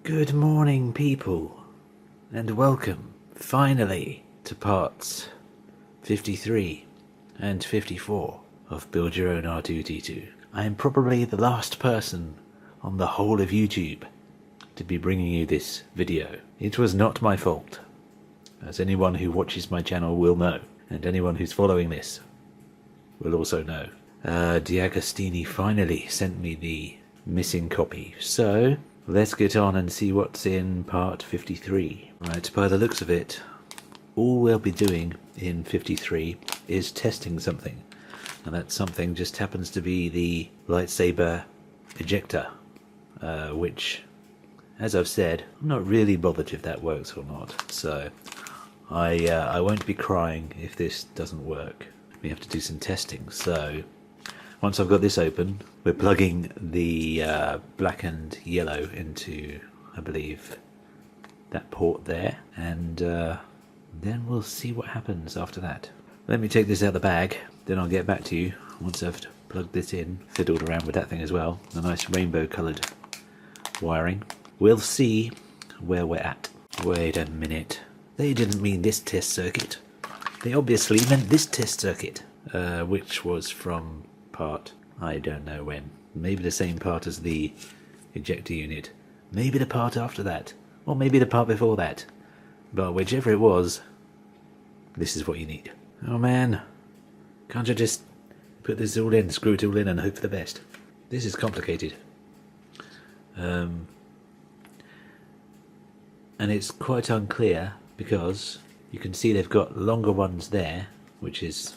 Good morning, people, and welcome, finally, to parts 53 and 54 of Build Your Own R2-D2. I am probably the last person on the whole of YouTube to be bringing you this video. It was not my fault, as anyone who watches my channel will know, and anyone who's following this will also know. DeAgostini finally sent me the missing copy, so let's get on and see what's in part 53. Right, by the looks of it, all we'll be doing in 53 is testing something, and that something just happens to be the lightsaber ejector, which, as I've said, I'm not really bothered if that works or not, so I won't be crying if this doesn't work. We have to do some testing, so once I've got this open, we're plugging the black and yellow into, I believe, that port there, and then we'll see what happens after that. Let me take this out of the bag, then I'll get back to you once I've plugged this in, fiddled around with that thing as well, the nice rainbow coloured wiring. We'll see where we're at. Wait a minute, they didn't mean this test circuit. They obviously meant this test circuit, which was from part, I don't know when. Maybe the same part as the ejector unit. Maybe the part after that. Or maybe the part before that. But whichever it was, this is what you need. Oh man, can't you just put this all in, screw it all in and hope for the best? This is complicated. And it's quite unclear because you can see they've got longer ones there, which is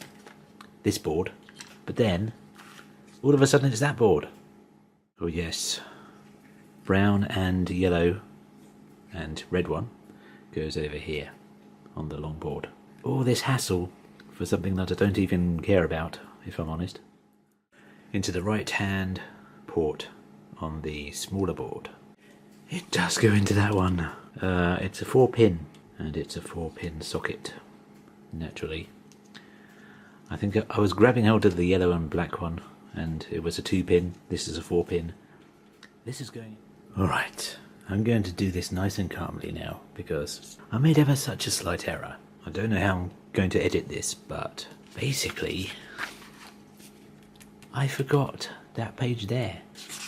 this board, but then all of a sudden it's that board. Oh yes, brown and yellow and red one goes over here on the long board. All this hassle for something that I don't even care about, if I'm honest. Into the right hand port on the smaller board. It does go into that one. It's a 4-pin, and it's a 4-pin socket, naturally. I think I was grabbing hold of the yellow and black one, and it was a 2-pin. This is a 4-pin. This is going... Alright, I'm going to do this nice and calmly now, because I made ever such a slight error. I don't know how I'm going to edit this, but basically, I forgot that page there.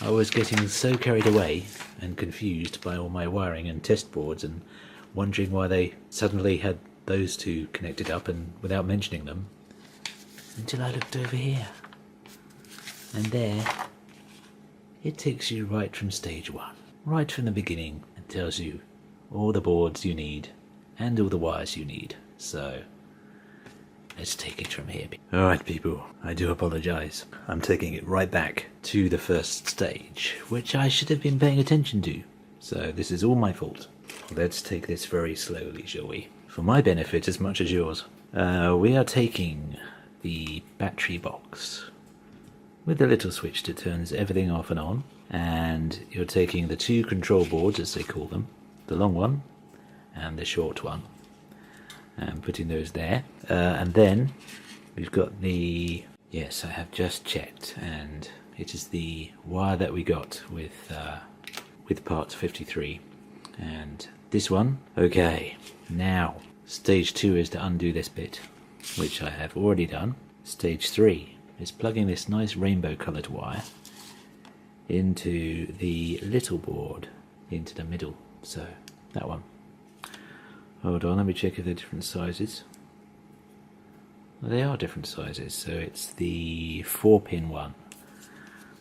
I was getting so carried away and confused by all my wiring and test boards and wondering why they suddenly had those two connected up and without mentioning them, until I looked over here. And there, it takes you right from stage 1, right from the beginning, and tells you all the boards you need and all the wires you need. So let's take it from here. Alright people, I do apologise. I'm taking it right back to the first stage, which I should have been paying attention to. So this is all my fault. Let's take this very slowly, shall we? For my benefit as much as yours. We are taking the battery box with a little switch that turns everything off and on, and you're taking the 2 control boards, as they call them, the long one and the short one, and putting those there, and then we've got the, yes, I have just checked, and it is the wire that we got with part 53, and this one. Okay, now stage 2 is to undo this bit, which I have already done. Stage 3 is plugging this nice rainbow coloured wire into the little board into the middle, so that one. Hold on, let me check if they're different sizes. Well, they are different sizes, so it's the 4-pin one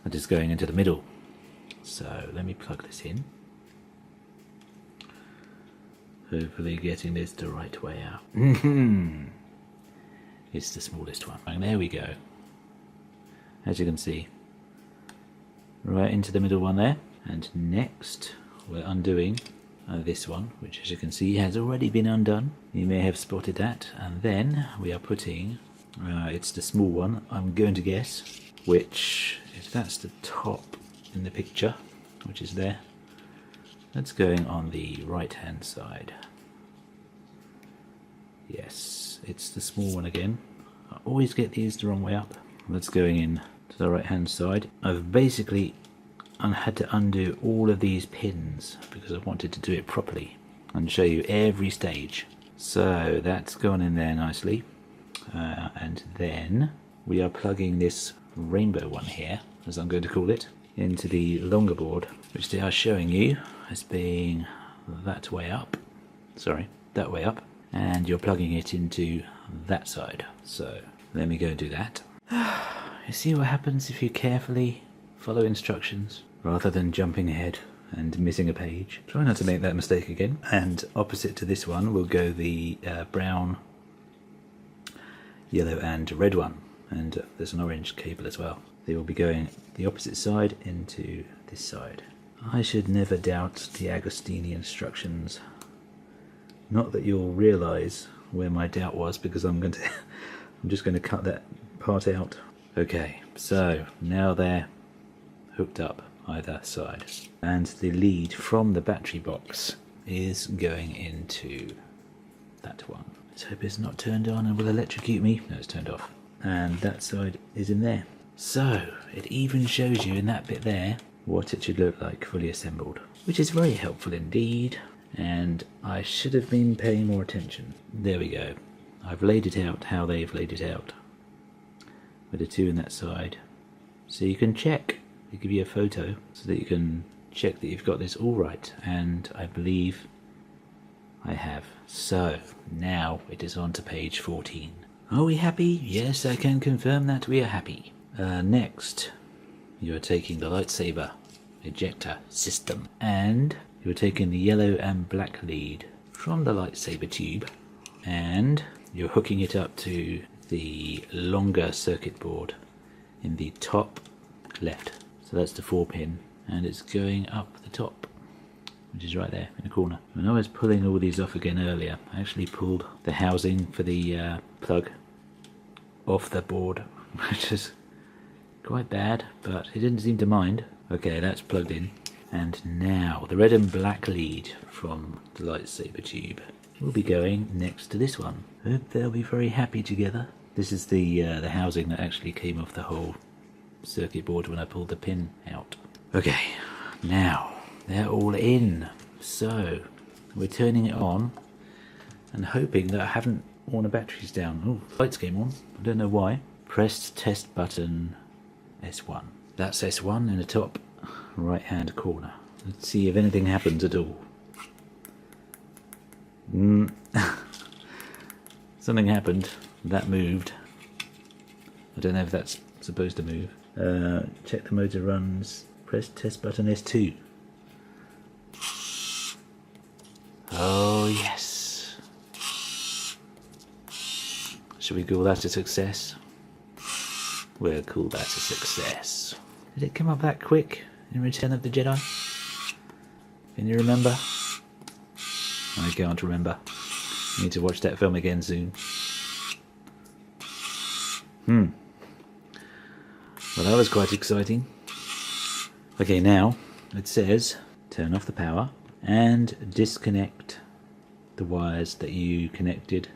that is going into the middle. So let me plug this in. Hopefully getting this the right way out. It's the smallest one. And there we go. As you can see, right into the middle one there. And next we're undoing this one, which, as you can see, has already been undone. You may have spotted that. And then we are putting, it's the small one, I'm going to guess, which, if that's the top in the picture, which is there, that's going on the right hand side. Yes, it's the small one again. I always get these the wrong way up. That's going in to the right hand side. I've basically I had to undo all of these pins because I wanted to do it properly and show you every stage. So that's gone in there nicely, and then we are plugging this rainbow one here, as I'm going to call it, into the longer board, which they are showing you as being that way up, and you're plugging it into that side. So let me go do that. You see what happens if you carefully follow instructions rather than jumping ahead and missing a page. Try not to make that mistake again. And opposite to this one will go the brown, yellow and red one, and there's an orange cable as well. They will be going the opposite side into this side. I should never doubt DeAgostini instructions. Not that you'll realise where my doubt was, because I'm just going to cut that part out. Okay, so now they're hooked up either side, and the lead from the battery box is going into that one. Let's hope it's not turned on and will electrocute me. No, it's turned off. And that side is in there. So it even shows you in that bit there what it should look like fully assembled, which is very helpful indeed, and I should have been paying more attention. There we go. I've laid it out how they've laid it out, with the two in that side, so you can check. They give you a photo so that you can check that you've got this all right, and I believe I have. So now it is on to page 14. Are we happy? Yes, I can confirm that we are happy. Next, you are taking the lightsaber ejector system, and you're taking the yellow and black lead from the lightsaber tube, and you're hooking it up to the longer circuit board in the top left. So that's the 4-pin, and it's going up the top, which is right there in the corner. When I was pulling all these off again earlier, I actually pulled the housing for the plug off the board, which is quite bad, but it didn't seem to mind. Okay, that's plugged in, and now the red and black lead from the lightsaber tube will be going next to this one. Hope they'll be very happy together. This is the housing that actually came off the whole circuit board when I pulled the pin out. Okay, now they're all in, so we're turning it on and hoping that I haven't worn the batteries down. Oh, lights came on, I don't know why. Pressed test button S1. That's S1 in the top right hand corner. Let's see if anything happens at all. Something happened, that moved. I don't know if that's supposed to move. Check the motor runs. Press test button S2. Oh yes. Should we call that a success? We'll call that a success. Did it come up that quick in Return of the Jedi? Can you remember? I can't remember. Need to watch that film again soon. Well, that was quite exciting. Okay, now it says turn off the power and disconnect the wires that you connected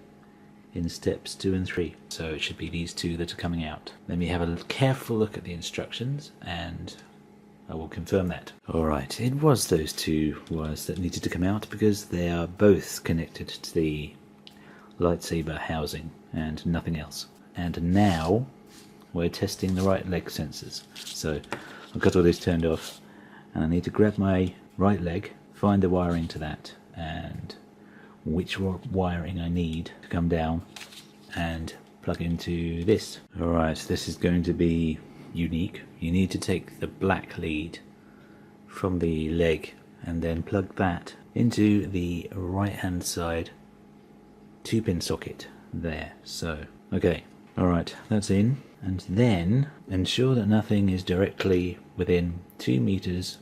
in steps 2 and 3. So it should be these two that are coming out. Let me have a careful look at the instructions and I will confirm that. Alright, it was those two wires that needed to come out because they are both connected to the lightsaber housing and nothing else. And now we're testing the right leg sensors. So I've got all this turned off and I need to grab my right leg, find the wiring to that and which wiring I need to come down and plug into this. Alright, this is going to be unique. You need to take the black lead from the leg and then plug that into the right hand side 2-pin socket there. So, okay, alright, that's in. And then ensure that nothing is directly within 2 meters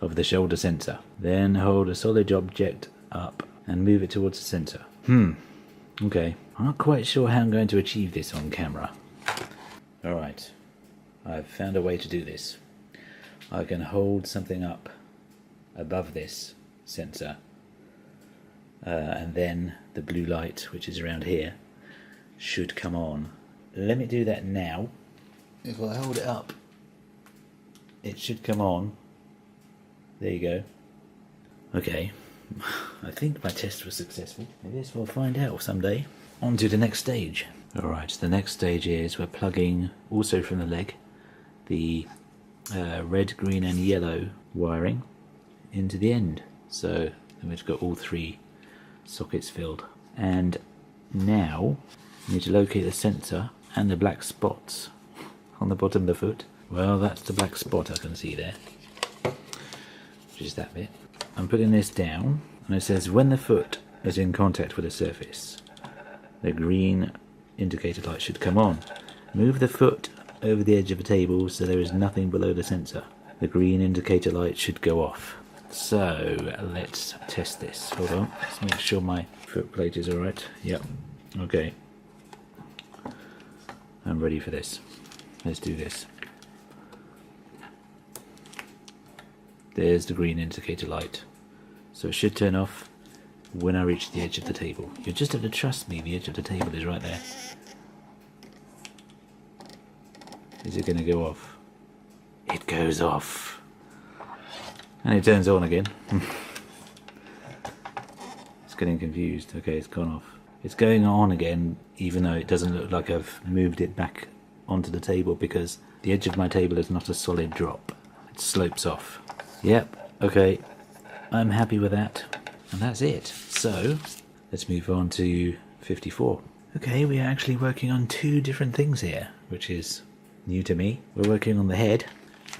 of the shoulder sensor. Then hold a solid object up and move it towards the sensor. Okay, I'm not quite sure how I'm going to achieve this on camera. Alright, I've found a way to do this. I can hold something up above this sensor and then the blue light, which is around here, should come on. Let me do that now. If I hold it up it should come on. There you go. Okay, I think my test was successful. I guess we'll find out someday. On to the next stage. Alright, the next stage is we're plugging, also from the leg, the red, green and yellow wiring into the end. So then we've got all 3 sockets filled. And now we need to locate the sensor and the black spots on the bottom of the foot. Well, that's the black spot I can see there, which is that bit. I'm putting this down, and it says when the foot is in contact with the surface, the green indicator light should come on. Move the foot over the edge of the table so there is nothing below the sensor. The green indicator light should go off. So let's test this. Hold on, let's make sure my foot plate is alright. Yep, okay. I'm ready for this. Let's do this. There's the green indicator light. So it should turn off when I reach the edge of the table. You just have to trust me, the edge of the table is right there. Is it going to go off? It goes off. And it turns on again. It's getting confused. Okay, it's gone off. It's going on again, even though it doesn't look like I've moved it back onto the table, because the edge of my table is not a solid drop. It slopes off. Yep, okay. I'm happy with that. And that's it. So, let's move on to 54. Okay, we are actually working on 2 different things here, which is new to me. We're working on the head.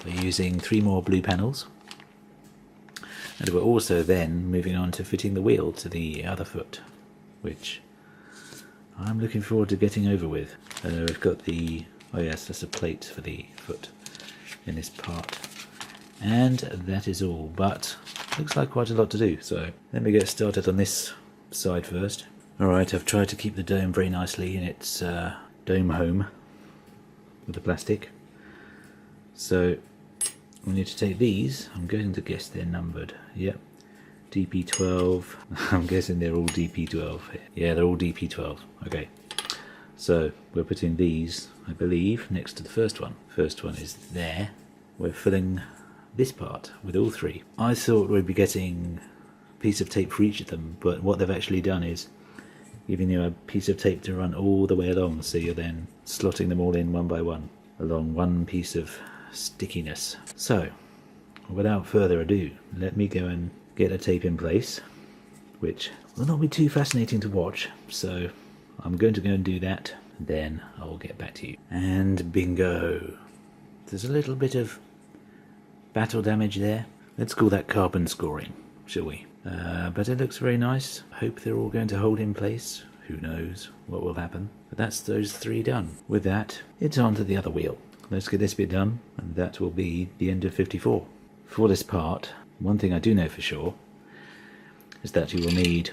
We're using 3 more blue panels. And we're also then moving on to fitting the wheel to the other foot, which I'm looking forward to getting over with. We've got the, oh yes, that's a plate for the foot in this part. And that is all, but looks like quite a lot to do, so let me get started on this side first. Alright, I've tried to keep the dome very nicely in its dome home with the plastic. So we need to take these, I'm going to guess they're numbered, yep, DP12, I'm guessing they're all DP12, yeah they're all DP12, okay. So we're putting these, I believe, next to the first one. First one is there, we're filling this part with all 3. I thought we'd be getting a piece of tape for each of them, but what they've actually done is giving you a piece of tape to run all the way along, so you're then slotting them all in one by one along one piece of stickiness. So without further ado, let me go and get a tape in place, which will not be too fascinating to watch, so I'm going to go and do that, then I'll get back to you. And bingo! There's a little bit of battle damage there. Let's call that carbon scoring, shall we? But it looks very nice. Hope they're all going to hold in place. Who knows what will happen. But that's those 3 done. With that, it's on to the other wheel. Let's get this bit done, and that will be the end of 54. For this part, one thing I do know for sure is that you will need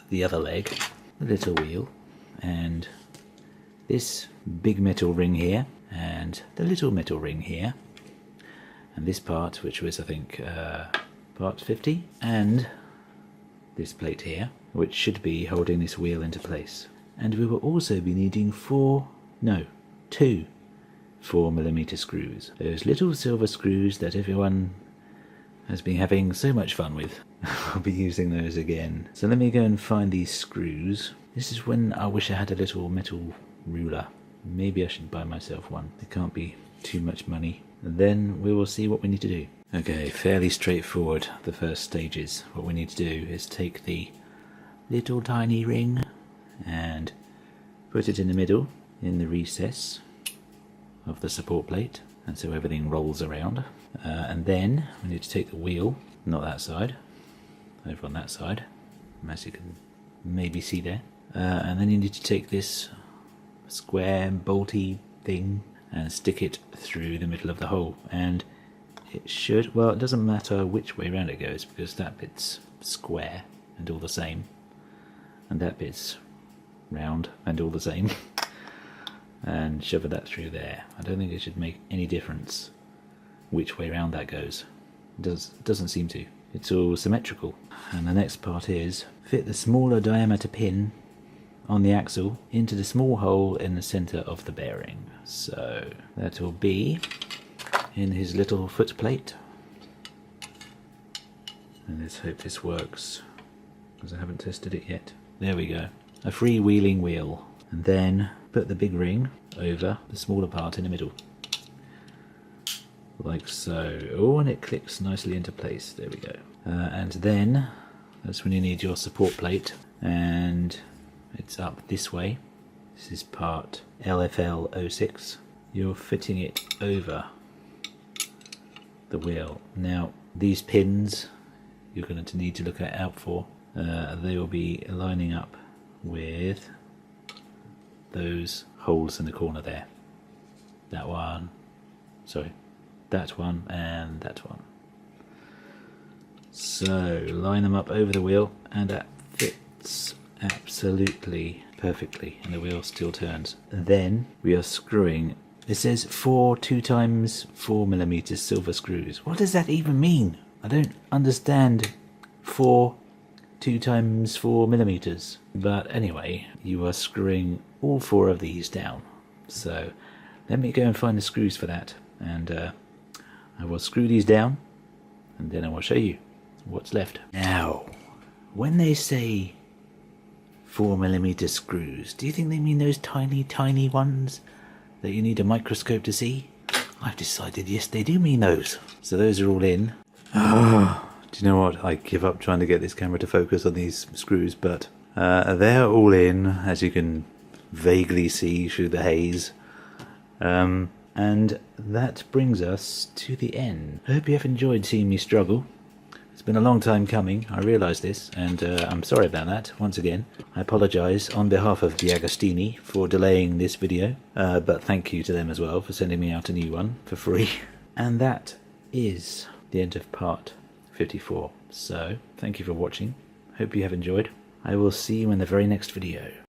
the other leg, the little wheel, and this big metal ring here, and the little metal ring here, and this part, which was I think part 50, and this plate here, which should be holding this wheel into place. And we will also be needing 2 4mm screws. Those little silver screws that everyone has been having so much fun with. I'll be using those again. So let me go and find these screws. This is when I wish I had a little metal ruler. Maybe I should buy myself one. It can't be too much money. And then we will see what we need to do. Okay, fairly straightforward, the first stages. What we need to do is take the little tiny ring and put it in the middle, in the recess of the support plate, and so everything rolls around. And then we need to take the wheel, not that side, over on that side, as you can maybe see there. And then you need to take this square bolty thing and stick it through the middle of the hole, and it should, well, it doesn't matter which way around it goes, because that bit's square and all the same, and that bit's round and all the same. And shove that through there. I don't think it should make any difference which way round that goes. It doesn't seem to. It's all symmetrical. And the next part is fit the smaller diameter pin on the axle into the small hole in the centre of the bearing. So that will be in his little foot plate. And let's hope this works, because I haven't tested it yet. There we go. A freewheeling wheel. And then put the big ring over the smaller part in the middle. Like so. Oh, and it clicks nicely into place. There we go. And then, that's when you need your support plate. And it's up this way. This is part LFL06. You're fitting it over the wheel. Now, these pins you're going to need to look out for. They will be lining up with those holes in the corner there. That one, sorry, that one and that one. So line them up over the wheel, and that fits absolutely perfectly, and the wheel still turns. Then we are screwing. It says 4 2x4mm silver screws. What does that even mean? I don't understand 4 2x4mm. But anyway, you are screwing all 4 of these down. So let me go and find the screws for that, and I will screw these down, and then I will show you what's left. Now, when they say 4mm screws, do you think they mean those tiny ones that you need a microscope to see? I've decided yes, they do mean those. So those are all in. Do you know what? I give up trying to get this camera to focus on these screws, but they're all in, as you can vaguely see through the haze. And that brings us to the end. I hope you have enjoyed seeing me struggle. It's been a long time coming, I realise this, and I'm sorry about that, once again. I apologise on behalf of DeAgostini for delaying this video, but thank you to them as well for sending me out a new one for free. And that is the end of part 54. So, thank you for watching. Hope you have enjoyed. I will see you in the very next video.